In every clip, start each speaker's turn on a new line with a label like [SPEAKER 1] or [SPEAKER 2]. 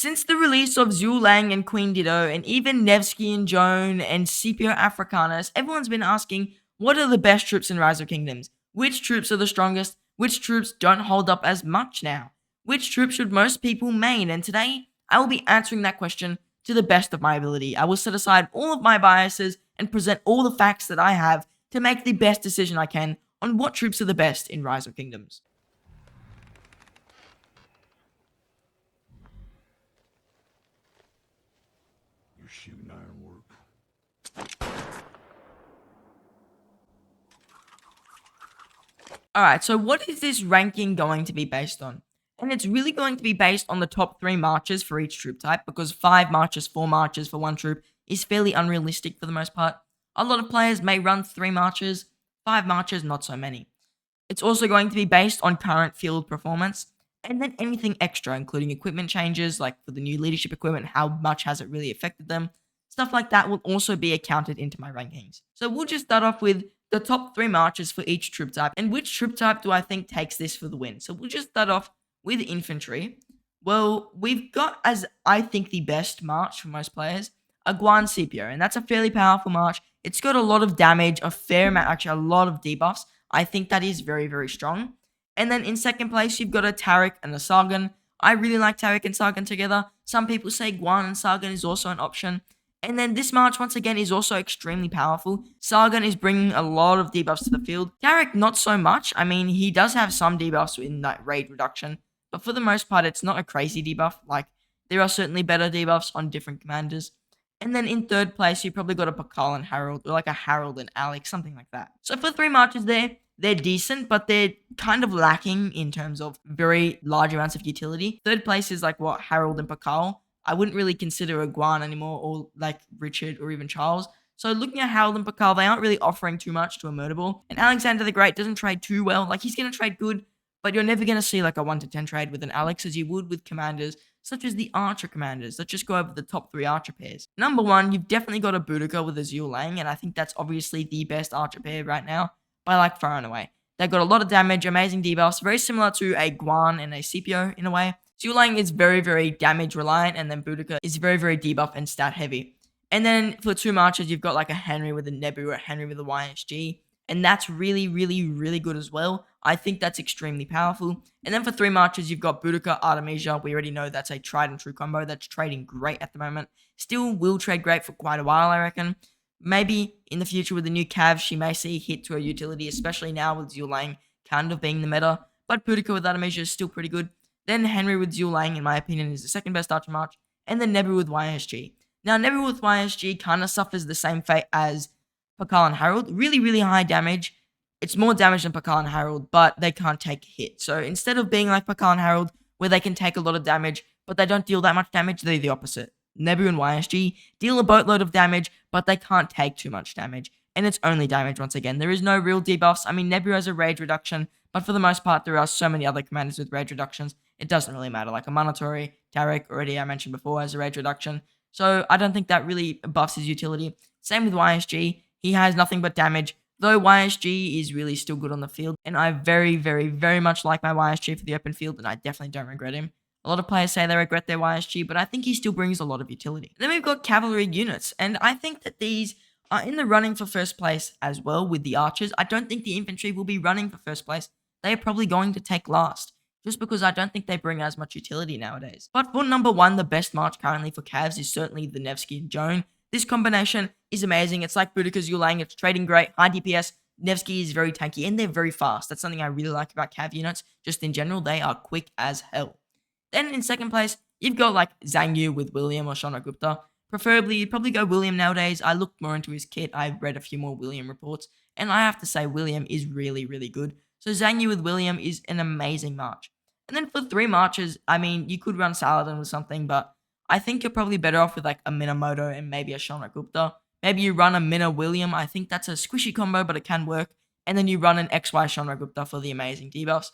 [SPEAKER 1] Since the release of Zhu Lang and Queen DIDO, and even Nevsky and Joan and Scipio Africanus, everyone's been asking, what are the best troops in Rise of Kingdoms? Which troops are the strongest? Which troops don't hold up as much now? Which troops should most people main? And today, I will be answering that question to the best of my ability. I will set aside all of my biases and present all the facts that I have to make the best decision I can on what troops are the best in Rise of Kingdoms.
[SPEAKER 2] You're shooting ironwork.
[SPEAKER 1] Alright, so what is this ranking going to be based on? And it's really going to be based on the top 3 marches for each troop type, because 5 marches, 4 marches for one troop is fairly unrealistic for the most part. A lot of players may run 3 marches, 5 marches, not so many. It's also going to be based on current field performance, and then anything extra, including equipment changes, like for the new leadership equipment, how much has it really affected them? Stuff like that will also be accounted into my rankings. So we'll just start off with the top 3 marches for each troop type, and which troop type do I think takes this for the win? So we'll just start off with infantry. Well, we've got, as I think, the best march for most players, a Guan Scipio, and that's a fairly powerful march. It's got a lot of damage, a fair amount, actually a lot of debuffs. I think that is very, very strong. And then in second place, you've got a Tariq and a Sargon. I really like Tariq and Sargon together. Some people say Guan and Sargon is also an option. And then this march, once again, is also extremely powerful. Sargon is bringing a lot of debuffs to the field. Tariq, not so much. I mean, he does have some debuffs in that raid reduction. But for the most part, it's not a crazy debuff. Like, there are certainly better debuffs on different commanders. And then in third place, you probably got a Pakal and Harold, or like a Harold and Alex, something like that. So for 3 marches there, they're decent, but they're kind of lacking in terms of very large amounts of utility. Third place is like what, Harold and Pakal. I wouldn't really consider a Guan anymore, or like Richard or even Charles. So looking at Harold and Pakal, they aren't really offering too much to a Murderball. And Alexander the Great doesn't trade too well. Like, he's going to trade good, but you're never going to see like a 1 to 10 trade with an Alex as you would with commanders such as the Archer commanders. Let's just go over the top 3 Archer pairs. Number 1, you've definitely got a Boudica with a Zhu Lang, and I think that's obviously the best Archer pair right now by like far and away. They've got a lot of damage, amazing debuffs, very similar to a Guan and a Scipio in a way. Zhu Lang is very, very damage reliant, and then Boudica is very, very debuff and stat heavy. And then for 2 marches, you've got like a Henry with a Nebu or a Henry with a YSG. And that's really, really, really good as well. I think that's extremely powerful. And then for 3 marches, you've got Boudica, Artemisia. We already know that's a tried and true combo that's trading great at the moment. Still will trade great for quite a while, I reckon. Maybe in the future with the new Cav, she may see a hit to her utility, especially now with Zhu Lang kind of being the meta. But Boudica with Artemisia is still pretty good. Then Henry with Zhu Lang, in my opinion, is the second best Archer march. And then Nebu with YSG. Now, Nebu with YSG kind of suffers the same fate as Pakal and Harold. Really, really high damage. It's more damage than Pakal and Harold, but they can't take a hit. So instead of being like Pakal and Harold, where they can take a lot of damage, but they don't deal that much damage, they're the opposite. Nebu and YSG deal a boatload of damage, but they can't take too much damage. And it's only damage once again. There is no real debuffs. I mean, Nebu has a rage reduction, but for the most part, there are so many other commanders with rage reductions, it doesn't really matter. Like a Manatori, Tariq, already I mentioned before, has a rage reduction. So I don't think that really buffs his utility. Same with YSG. He has nothing but damage, though YSG is really still good on the field. And I very, very, very much like my YSG for the open field, and I definitely don't regret him. A lot of players say they regret their YSG, but I think he still brings a lot of utility. Then we've got cavalry units, and I think that these are in the running for first place as well with the archers. I don't think the infantry will be running for first place. They are probably going to take last, just because I don't think they bring as much utility nowadays. But for number 1, the best march currently for Cavs is certainly the Nevsky and Joan. This combination is amazing. It's like Boudica Zhu Lang. It's trading great, high DPS. Nevsky is very tanky, and they're very fast. That's something I really like about Cav units. Just in general, they are quick as hell. Then in second place, you've got like Zhang Yu with William or Shana Gupta. Preferably, you'd probably go William nowadays. I looked more into his kit. I've read a few more William reports, and I have to say William is really, really good. So Zhang Yu with William is an amazing march. And then for 3 marches, I mean, you could run Saladin with something, but I think you're probably better off with like a Minamoto and maybe a Shana Gupta. Maybe you run a Mina William. I think that's a squishy combo, but it can work. And then you run an XY Shana Gupta for the amazing debuffs.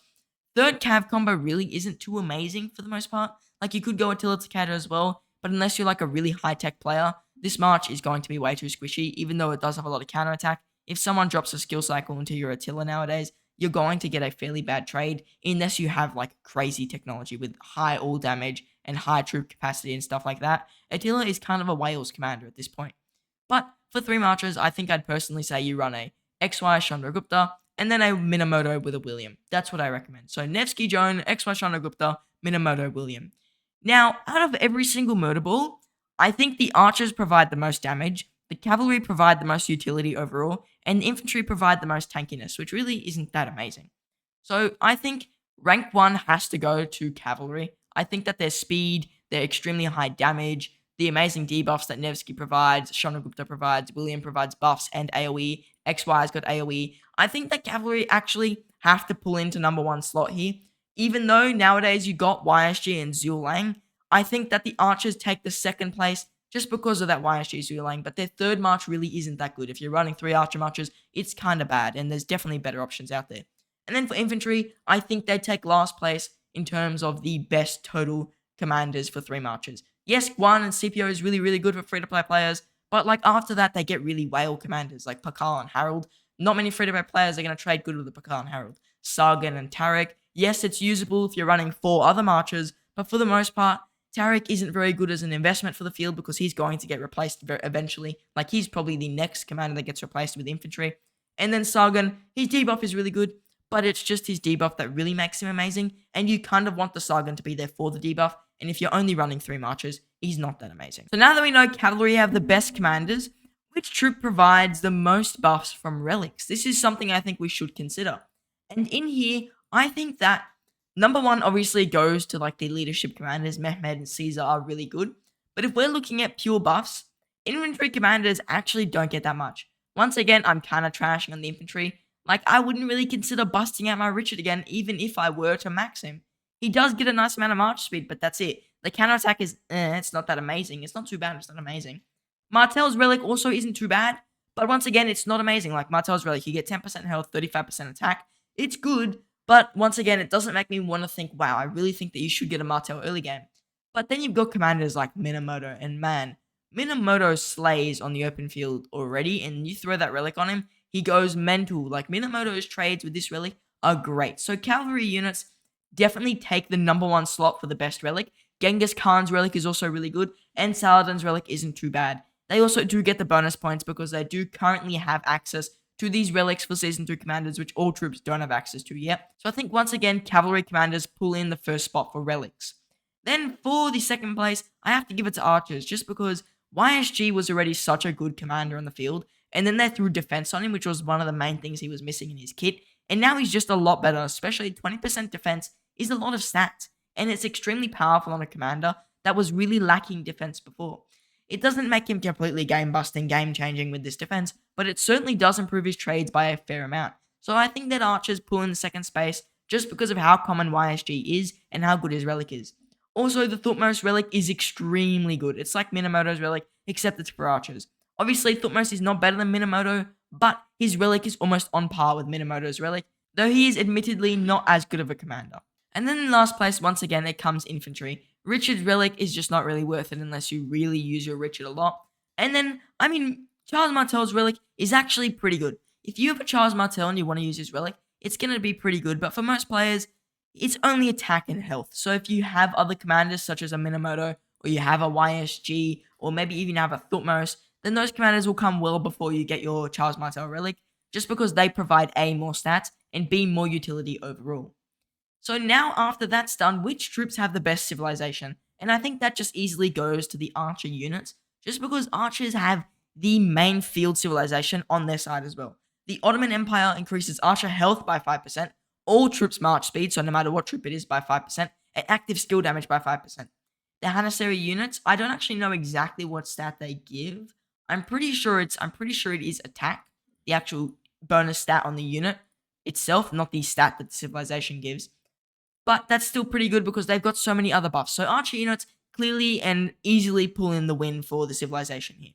[SPEAKER 1] Third Cav combo really isn't too amazing for the most part. Like, you could go Attila Takeda as well, but unless you're like a really high-tech player, this march is going to be way too squishy, even though it does have a lot of counterattack. If someone drops a skill cycle into your Attila nowadays, you're going to get a fairly bad trade unless you have like crazy technology with high all damage and high troop capacity and stuff like that, Attila is kind of a Wales commander at this point. But for 3 marches, I think I'd personally say you run a XY Chandragupta and then a Minamoto with a William. That's what I recommend. So Nevsky Joan, XY Chandragupta, Minamoto, William. Now, out of every single murder ball, I think the archers provide the most damage, the cavalry provide the most utility overall, and the infantry provide the most tankiness, which really isn't that amazing. So I think rank 1 has to go to cavalry. I think that their speed, their extremely high damage, the amazing debuffs that Nevsky provides, Chandragupta provides, William provides buffs and AoE, XY's got AoE. I think that cavalry actually have to pull into number 1 slot here. Even though nowadays you got YSG and ZHUGE, I think that the archers take the 2nd place just because of that YSG ZHUGE, but their 3rd march really isn't that good. If you're running 3 archer marches, it's kind of bad, and there's definitely better options out there. And then for infantry, I think they take last place in terms of the best total commanders for 3 marches. Yes, Guan and CPO is really, really good for free-to-play players, but like after that, they get really whale commanders like Pakal and Harold. Not many free-to-play players are going to trade good with the Pakal and Harold. Sargon and Tarek, yes, it's usable if you're running 4 other marches, but for the most part, Tarek isn't very good as an investment for the field because he's going to get replaced eventually. Like, he's probably the next commander that gets replaced with infantry. And then Sargon, his debuff is really good, but it's just his debuff that really makes him amazing, and you kind of want the Sargon to be there for the debuff, and if you're only running 3 marches, he's not that amazing. So now that we know cavalry have the best commanders, which troop provides the most buffs from relics? This is something I think we should consider. And in here, I think that number 1 obviously goes to like the leadership commanders. Mehmed and Caesar are really good, but if we're looking at pure buffs, infantry commanders actually don't get that much. Once again, I'm kind of trashing on the infantry. Like, I wouldn't really consider busting out my Richard again, even if I were to max him. He does get a nice amount of march speed, but that's it. The counterattack is, it's not that amazing. It's not too bad, it's not amazing. Martel's Relic also isn't too bad, but once again, it's not amazing. Like, Martel's Relic, you get 10% health, 35% attack. It's good, but once again, it doesn't make me want to think, wow, I really think that you should get a Martel early game. But then you've got commanders like Minamoto, and man, Minamoto slays on the open field already, and you throw that relic on him, he goes mental. Like, Minamoto's trades with this relic are great. So cavalry units definitely take the number 1 slot for the best relic. Genghis Khan's relic is also really good, and Saladin's relic isn't too bad. They also do get the bonus points because they do currently have access to these relics for Season 2 commanders, which all troops don't have access to yet. So I think once again, cavalry commanders pull in the first spot for relics. Then for the 2nd place, I have to give it to archers, just because YSG was already such a good commander on the field, and then they threw defense on him, which was one of the main things he was missing in his kit, and now he's just a lot better, especially 20% defense is a lot of stats, and it's extremely powerful on a commander that was really lacking defense before. It doesn't make him completely game-busting, game-changing with this defense, but it certainly does improve his trades by a fair amount. So I think that archers pull in the 2nd space just because of how common YSG is and how good his relic is. Also, the Thutmose relic is extremely good. It's like Minamoto's relic, except it's for archers. Obviously, Thutmose is not better than Minamoto, but his relic is almost on par with Minamoto's relic, though he is admittedly not as good of a commander. And then in last place, once again, it comes infantry. Richard's relic is just not really worth it unless you really use your Richard a lot. And then, I mean, Charles Martel's relic is actually pretty good. If you have a Charles Martel and you want to use his relic, it's going to be pretty good, but for most players, it's only attack and health. So if you have other commanders such as a Minamoto, or you have a YSG, or maybe even have a Thutmose, then those commanders will come well before you get your Charles Martel relic, just because they provide A, more stats, and B, more utility overall. So now after that's done, which troops have the best civilization? And I think that just easily goes to the archer units, just because archers have the main field civilization on their side as well. The Ottoman Empire increases archer health by 5%, all troops march speed, so no matter what troop it is, by 5%, and active skill damage by 5%. The Janissary units, I don't actually know exactly what stat they give. I'm pretty sure it is attack, the actual bonus stat on the unit itself, not the stat that the civilization gives. But that's still pretty good because they've got so many other buffs. So archer units clearly and easily pull in the win for the civilization here.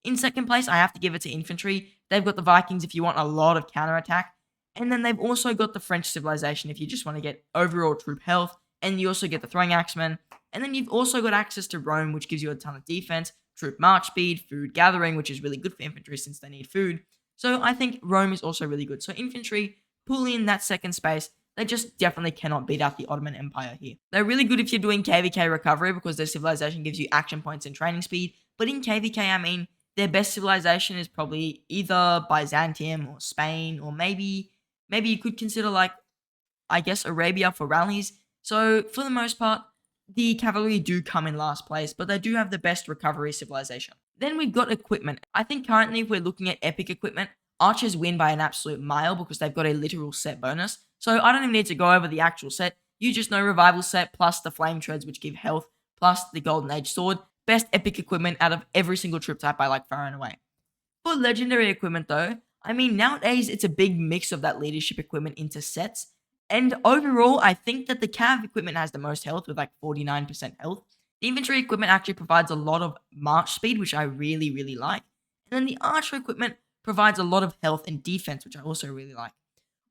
[SPEAKER 1] In 2nd place, I have to give it to infantry. They've got the Vikings if you want a lot of counterattack. And then they've also got the French civilization if you just want to get overall troop health. And you also get the throwing axemen. And then you've also got access to Rome, which gives you a ton of defense, troop march speed, food gathering, which is really good for infantry since they need food. So I think Rome is also really good. So infantry pull in that 2nd space. they just definitely cannot beat out the Ottoman Empire here. They're really good if you're doing KVK recovery because their civilization gives you action points and training speed, but in KVK, I mean, their best civilization is probably either Byzantium or Spain, or maybe you could consider, like, I guess, Arabia for rallies. So for the most part, the cavalry do come in last place, but they do have the best recovery civilization. Then we've got equipment. I think currently if we're looking at epic equipment, archers win by an absolute mile because they've got a literal set bonus. So I don't even need to go over the actual set. You just know revival set plus the flame treads, which give health, plus the golden age sword. Best epic equipment out of every single troop type by like far and away. For legendary equipment though, I mean, nowadays it's a big mix of that leadership equipment into sets. And overall, I think that the cav equipment has the most health with like 49% health. The infantry equipment actually provides a lot of march speed, which I really, really like. And then the archer equipment provides a lot of health and defense, which I also really like.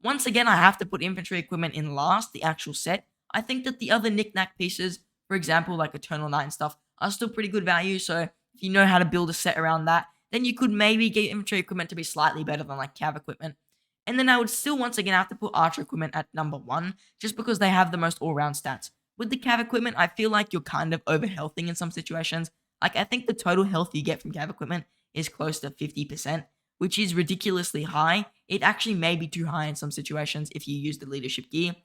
[SPEAKER 1] Once again, I have to put infantry equipment in last, the actual set. I think that the other knick-knack pieces, for example, like Eternal Knight and stuff, are still pretty good value. So if you know how to build a set around that, then you could maybe get infantry equipment to be slightly better than like cav equipment. And then I would still once again have to put archer equipment at number 1, just because they have the most all-round stats. With the cav equipment, I feel like you're kind of over-healthing in some situations. Like, I think the total health you get from cav equipment is close to 50%, which is ridiculously high. It actually may be too high in some situations if you use the leadership gear.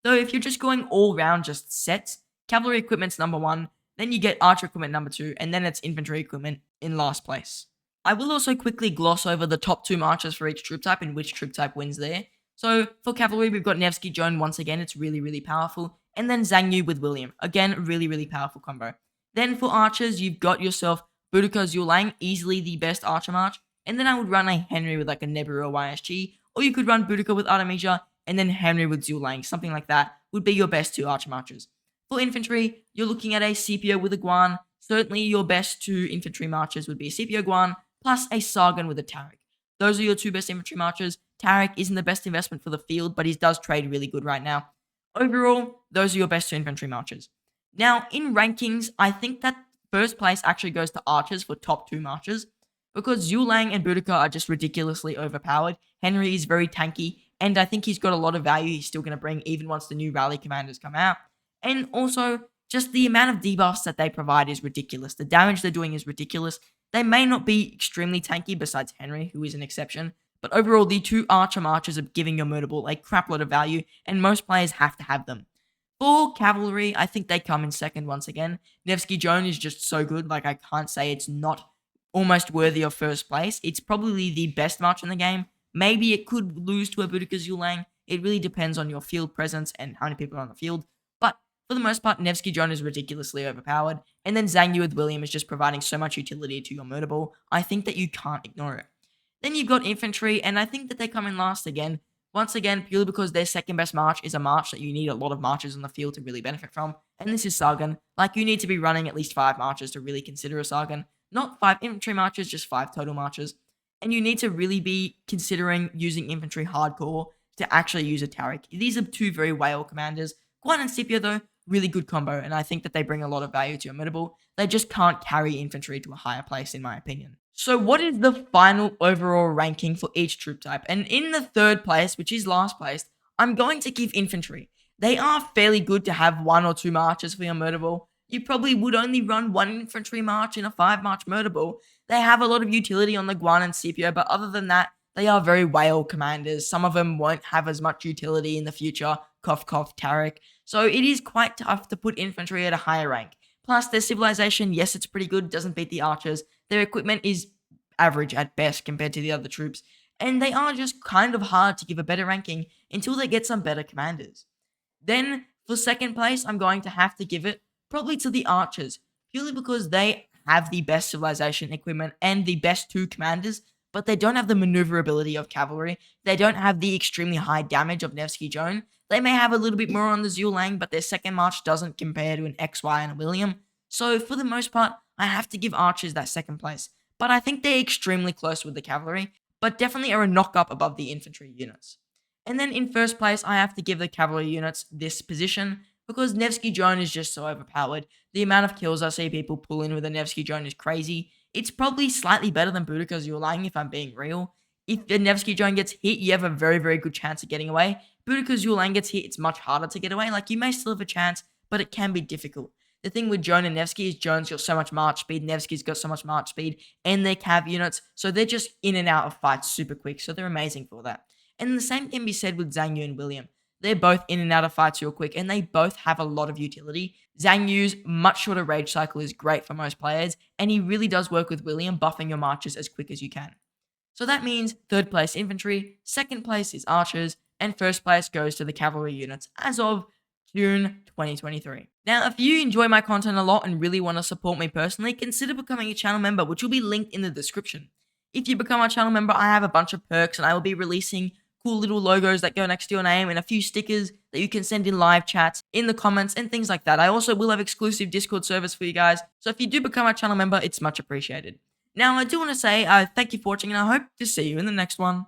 [SPEAKER 1] Though if you're just going all-round just sets, cavalry equipment's number 1, then you get archer equipment number 2, and then it's infantry equipment in last place. I will also quickly gloss over the top 2 marches for each troop type and which troop type wins there. So for cavalry, we've got Nevsky Joan once again, it's really, really powerful. And then Zhang Yu with William, again, really, really powerful combo. Then for archers, you've got yourself Boudica Zulang, easily the best archer march. And then I would run a Henry with like a Nebu or YSG, or you could run Boudica with Artemisia, and then Henry with Zulang, something like that would be your best 2 archer marches. For infantry, you're looking at a Scipio with a Guan. Certainly your best 2 infantry marches would be a Scipio Guan, plus a Sargon with a Tariq. Those are your 2 best infantry marches. Tariq isn't the best investment for the field, but he does trade really good right now. Overall, those are your best 2 infantry marches. Now, in rankings, I think that first place actually goes to archers for top 2 marches, because Zulang and Boudica are just ridiculously overpowered. Henry is very tanky, and I think he's got a lot of value he's still going to bring even once the new rally commanders come out. And also, just the amount of debuffs that they provide is ridiculous. The damage they're doing is ridiculous. They may not be extremely tanky besides Henry, who is an exception, but overall the 2 archer marches are giving your mutable a crapload of value, and most players have to have them. For cavalry, I think they come in second once again. Nevsky Joan is just so good, like I can't say it's not almost worthy of first place. It's probably the best march in the game. Maybe it could lose to a Boudica Zulang. It really depends on your field presence and how many people are on the field. But for the most part, Nevsky Joan is ridiculously overpowered. And then Zhang Yu with William is just providing so much utility to your mutable. I think that you can't ignore it. Then you've got infantry, and I think that they come in last again. Once again, purely because their second best march is a march that you need a lot of marches on the field to really benefit from. And this is Sargon. Like, you need to be running at least 5 marches to really consider a Sargon. Not 5 infantry marches, just 5 total marches. And you need to really be considering using infantry hardcore to actually use a Tariq. These are 2 very whale commanders. Guan and Scipio, though, really good combo, and I think that they bring a lot of value to your mutable. They just can't carry infantry to a higher place, in my opinion. So what is the final overall ranking for each troop type? And in the 3rd place, which is last place, I'm going to give infantry. They are fairly good to have 1 or 2 marches for your mutable. You probably would only run 1 infantry march in a 5-march mutable. They have a lot of utility on the Guan and Scipio, but other than that, they are very whale commanders. Some of them won't have as much utility in the future. Cough, cough, Tariq. So it is quite tough to put infantry at a higher rank. Plus, their civilization, yes, it's pretty good, doesn't beat the archers. Their equipment is average at best compared to the other troops. And they are just kind of hard to give a better ranking until they get some better commanders. Then, for 2nd place, I'm going to have to give it probably to the archers, purely because they have the best civilization equipment and the best 2 commanders, but they don't have the maneuverability of cavalry. They don't have the extremely high damage of Nevsky Joan. They may have a little bit more on the Zulang, but their second march doesn't compare to an XY and a William. So for the most part, I have to give archers that 2nd place. But I think they're extremely close with the cavalry, but definitely are a knock up above the infantry units. And then in 1st place, I have to give the cavalry units this position, because Nevsky Joan is just so overpowered. The amount of kills I see people pull in with a Nevsky Joan is crazy. It's probably slightly better than Boudica Zulang, if I'm being real. If the Nevsky drone gets hit, you have a very, very good chance of getting away. But because your lane gets hit, it's much harder to get away. Like, you may still have a chance, but it can be difficult. The thing with Joan and Nevsky is Joan's got so much march speed, Nevsky's got so much march speed, and they're cav units, so they're just in and out of fights super quick, so they're amazing for that. And the same can be said with Zhang Yu and William. They're both in and out of fights real quick, and they both have a lot of utility. Zhang Yu's much shorter rage cycle is great for most players, and he really does work with William, buffing your marches as quick as you can. So that means third place infantry, second place is archers, and first place goes to the cavalry units as of June 2023. Now, if you enjoy my content a lot and really want to support me personally, consider becoming a channel member, which will be linked in the description. If you become a channel member, I have a bunch of perks, and I will be releasing cool little logos that go next to your name and a few stickers that you can send in live chats, in the comments, and things like that. I also will have exclusive Discord servers for you guys, so if you do become a channel member, it's much appreciated. Now, I do want to say thank you for watching, and I hope to see you in the next one.